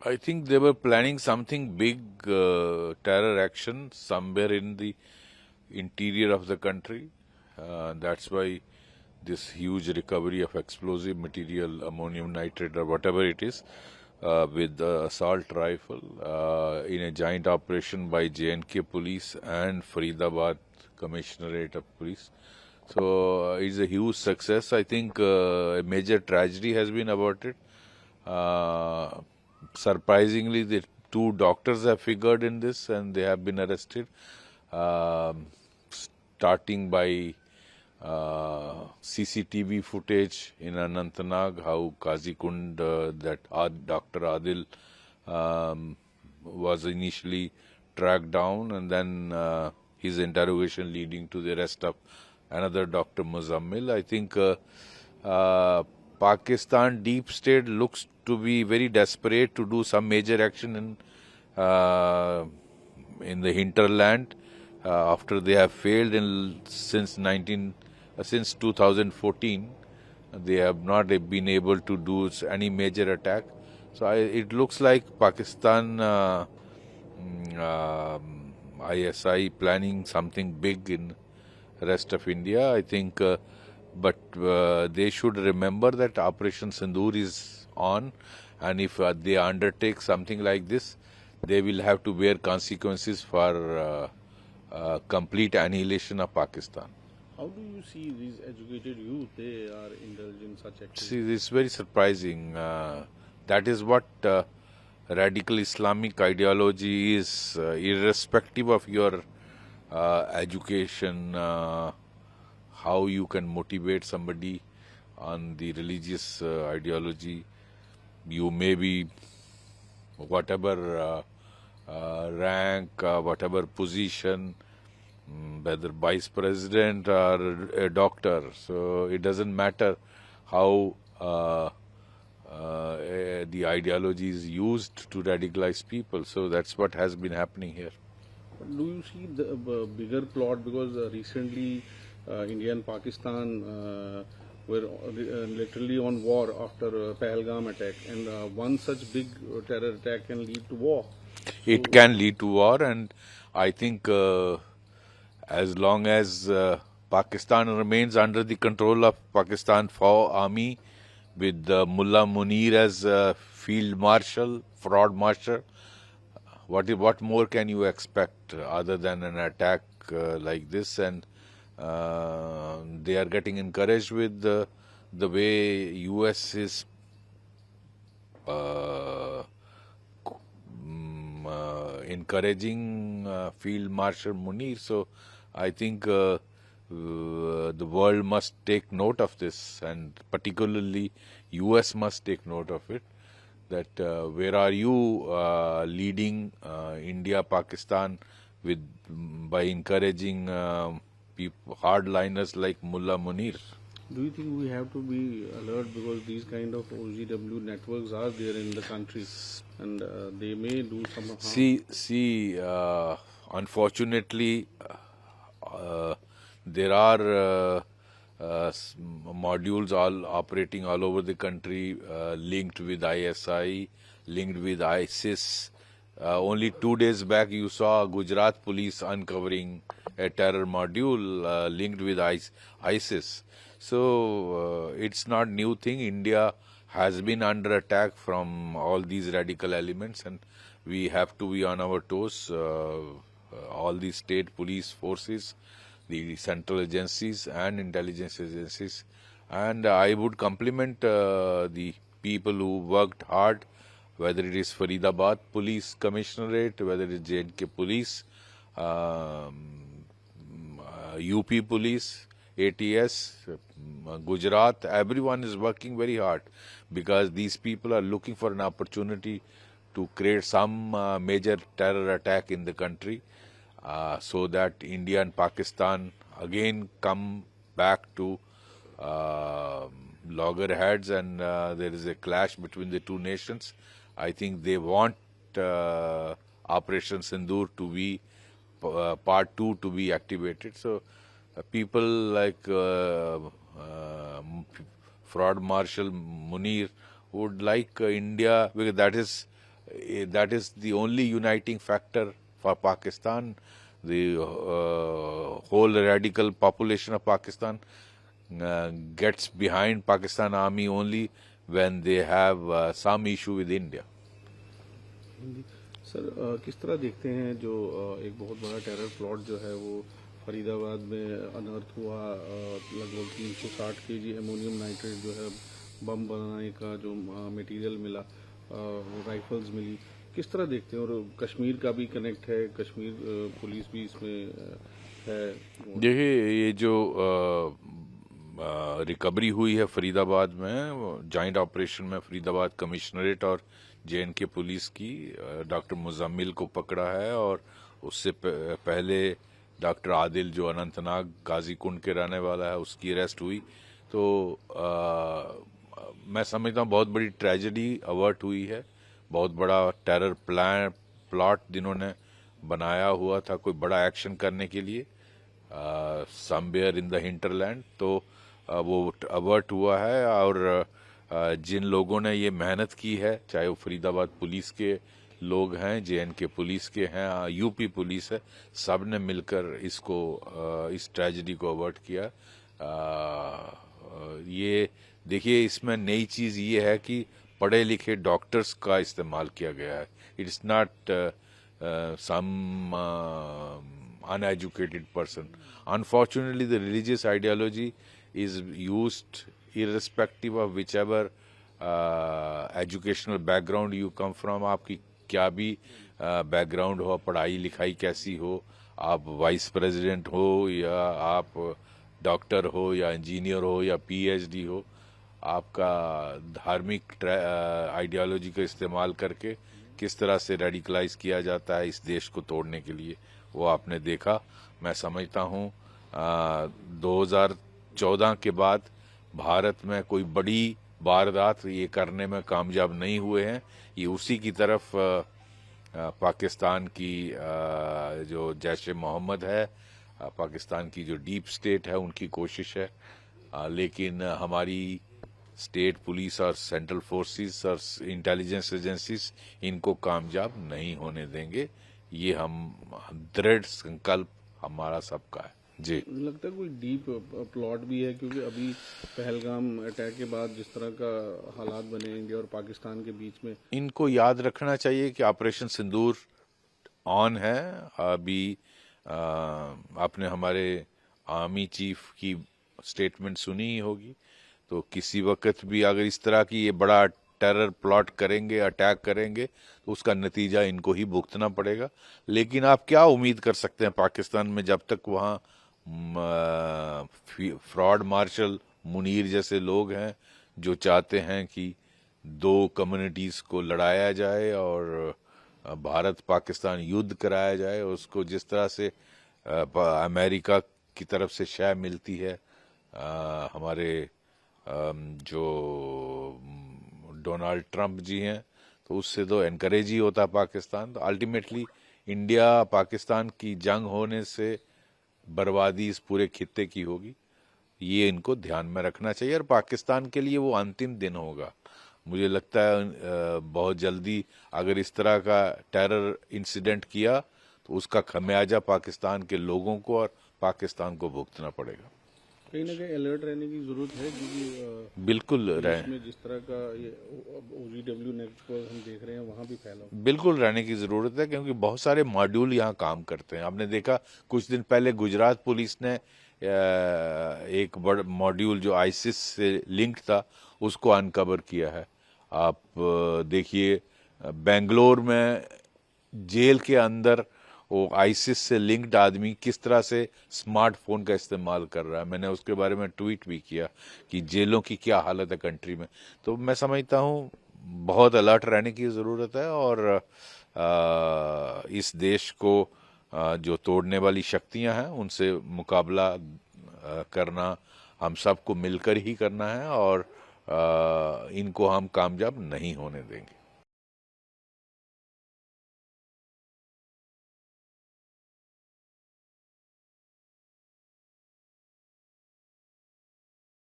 I think they were planning something big, terror action somewhere in the interior of the country. That's why this huge recovery of explosive material, ammonium nitrate or whatever it is, with the assault rifle in a joint operation by J&K police and Faridabad Commissionerate of Police. So it's a huge success. I think a major tragedy has been averted. Uh, Surprisingly, the two doctors have figured in this and they have been arrested. Starting by CCTV footage in Anantnag, how Kazikund, that Dr. Adil was initially tracked down, and then his interrogation leading to the arrest of another Dr. Muzammil. I think Pakistan deep state looks to be very desperate to do some major action in the hinterland after they have failed since 2014. They have not been able to do any major attack. So it looks like Pakistan ISI planning something big in rest of India. I think, but they should remember that Operation Sindoor is on, and if they undertake something like this, they will have to bear consequences for complete annihilation of Pakistan. How do you see these educated youth? They are indulged in such activities. See, this is very surprising. That is what radical Islamic ideology is, irrespective of your education, how you can motivate somebody on the religious ideology. You may be whatever rank, whatever position, whether vice president or a doctor. So it doesn't matter how the ideology is used to radicalize people. So that's what has been happening here. Do you see the bigger plot? Because recently India and Pakistan were literally on war after Pahalgam attack, and one such big terror attack can lead to war. It can lead to war, and I think as long as Pakistan remains under the control of Pakistan Army with Mullah Munir as field marshal, fraud marshal, what more can you expect other than an attack like this? And they are getting encouraged with the way US is encouraging Field Marshal Munir. So I think the world must take note of this, and particularly US must take note of it. That where are you leading India, Pakistan with by encouraging hardliners like Mullah Munir? Do you think we have to be alert because these kind of OGW networks are there in the country, and they may do some harm? See, unfortunately, there are modules all operating all over the country, linked with ISI, linked with ISIS. Only 2 days back, you saw Gujarat police uncovering a terror module linked with ISIS. So it's not new thing. India has been under attack from all these radical elements, and we have to be on our toes. All the state police forces, the central agencies and intelligence agencies. And I would compliment the people who worked hard, whether it is Faridabad Police Commissionerate, whether it is J&K Police, UP Police, ATS, Gujarat, everyone is working very hard because these people are looking for an opportunity to create some major terror attack in the country, so that India and Pakistan again come back to loggerheads, and there is a clash between the two nations. I think they want Operation Sindoor to be part 2 to be activated. So people like Fraud Marshal Munir would like India, because that is that is the only uniting factor for Pakistan. The whole radical population of Pakistan gets behind Pakistan army only when they have some issue with India. Sir किस तरह देखते हैं जो एक बहुत बड़ा terror plot जो है वो फरीदाबाद में अनर्थ हुआ, लगभग 360 केजी एमोनियम नाइट्रेट जो है बम बनाने का जो मटेरियल मिला, राइफल्स मिली, किस तरह देखते हैं? और कश्मीर का भी कनेक्ट है, कश्मीर पुलिस भी इसमें है। देखिए, ये जो रिकवरी हुई है फरीदाबाद में, जॉइंट ऑपरेशन में फरीदाबाद कमिश्नरेट और JNK पुलिस की डॉक्टर मुजम्मिल को पकड़ा है, और उससे पहले डॉक्टर आदिल जो अनंतनाग गाजीकुंड के रहने वाला है उसकी अरेस्ट हुई। तो मैं समझता हूँ बहुत बड़ी ट्रेजेडी अवर्ट हुई है, बहुत बड़ा टेरर प्लॉट जिन्होंने बनाया हुआ था कोई बड़ा एक्शन करने के लिए समवेयर इन द हिंटरलैंड, तो वो अवर्ट हुआ है। और जिन लोगों ने ये मेहनत की है, चाहे वो फरीदाबाद पुलिस के लोग हैं, JNK पुलिस के हैं, UP पुलिस है, सब ने मिलकर इसको इस ट्रेजेडी को अवर्ट किया। ये देखिए, इसमें नई चीज ये है कि पढ़े लिखे डॉक्टर्स का इस्तेमाल किया गया है। It's not some uneducated person. Unfortunately, the religious ideology is used irrespective of whichever educational background you come from. आपकी क्या भी बैकग्राउंड हो, पढ़ाई लिखाई कैसी हो, आप वाइस प्रेसिडेंट हो या आप डॉक्टर हो या इंजीनियर हो या PhD हो, आपका धार्मिक आइडियोलॉजी का इस्तेमाल करके किस तरह से रेडिकलाइज किया जाता है इस देश को तोड़ने के लिए, वो आपने देखा। मैं समझता हूँ 2014 के बाद भारत में कोई बड़ी वारदात ये करने में कामयाब नहीं हुए हैं। ये उसी की तरफ पाकिस्तान की जो जैश-ए मोहम्मद है, पाकिस्तान की जो डीप स्टेट है, उनकी कोशिश है। लेकिन हमारी स्टेट पुलिस और सेंट्रल फोर्सेस और इंटेलिजेंस एजेंसीज इनको कामयाब नहीं होने देंगे। ये हम दृढ़ संकल्प हमारा सबका है। जी, लगता है कोई डीप प्लॉट भी है, क्योंकि अभी पहलगाम अटैक के बाद जिस तरह का हालात बने इंडिया और पाकिस्तान के बीच में, इनको याद रखना चाहिए कि ऑपरेशन सिंदूर ऑन है। अभी आपने हमारे आर्मी चीफ की स्टेटमेंट सुनी ही होगी। तो किसी वक्त भी अगर इस तरह की ये बड़ा टेरर प्लॉट करेंगे, अटैक करेंगे, तो उसका नतीजा इनको ही भुगतना पड़ेगा। लेकिन आप क्या उम्मीद कर सकते हैं पाकिस्तान में, जब तक वहाँ फ्रॉड मार्शल मुनीर जैसे लोग हैं जो चाहते हैं कि दो कम्युनिटीज को लड़ाया जाए और भारत पाकिस्तान युद्ध कराया जाए। उसको जिस तरह से अमेरिका की तरफ से शय मिलती है, हमारे जो डोनाल्ड ट्रंप जी हैं, तो उससे तो एनकरेज ही होता पाकिस्तान। तो अल्टीमेटली इंडिया पाकिस्तान की जंग होने से बर्बादी इस पूरे खित्ते की होगी। ये इनको ध्यान में रखना चाहिए, और पाकिस्तान के लिए वो अंतिम दिन होगा। मुझे लगता है बहुत जल्दी अगर इस तरह का टेरर इंसिडेंट किया तो उसका खमियाजा पाकिस्तान के लोगों को और पाकिस्तान को भुगतना पड़ेगा। कहीं ना कहीं अलर्ट रहने की जरूरत है, क्योंकि बिल्कुल रहे, जिस तरह का ये OGW नेटवर्क हम देख रहे हैं वहाँ भी फैला, बिल्कुल रहने की जरूरत है, क्योंकि बहुत सारे मॉड्यूल यहाँ काम करते हैं। आपने देखा कुछ दिन पहले गुजरात पुलिस ने एक बड़ा मॉड्यूल जो आईसिस से लिंक था उसको अनकवर किया है। आप देखिए बेंगलोर में जेल के अंदर वो आईसिस से लिंक्ड आदमी किस तरह से स्मार्टफोन का इस्तेमाल कर रहा है। मैंने उसके बारे में ट्वीट भी किया कि जेलों की क्या हालत है कंट्री में। तो मैं समझता हूँ बहुत अलर्ट रहने की ज़रूरत है, और इस देश को जो तोड़ने वाली शक्तियां हैं उनसे मुकाबला करना हम सबको मिलकर ही करना है, और इनको हम कामयाब नहीं होने देंगे।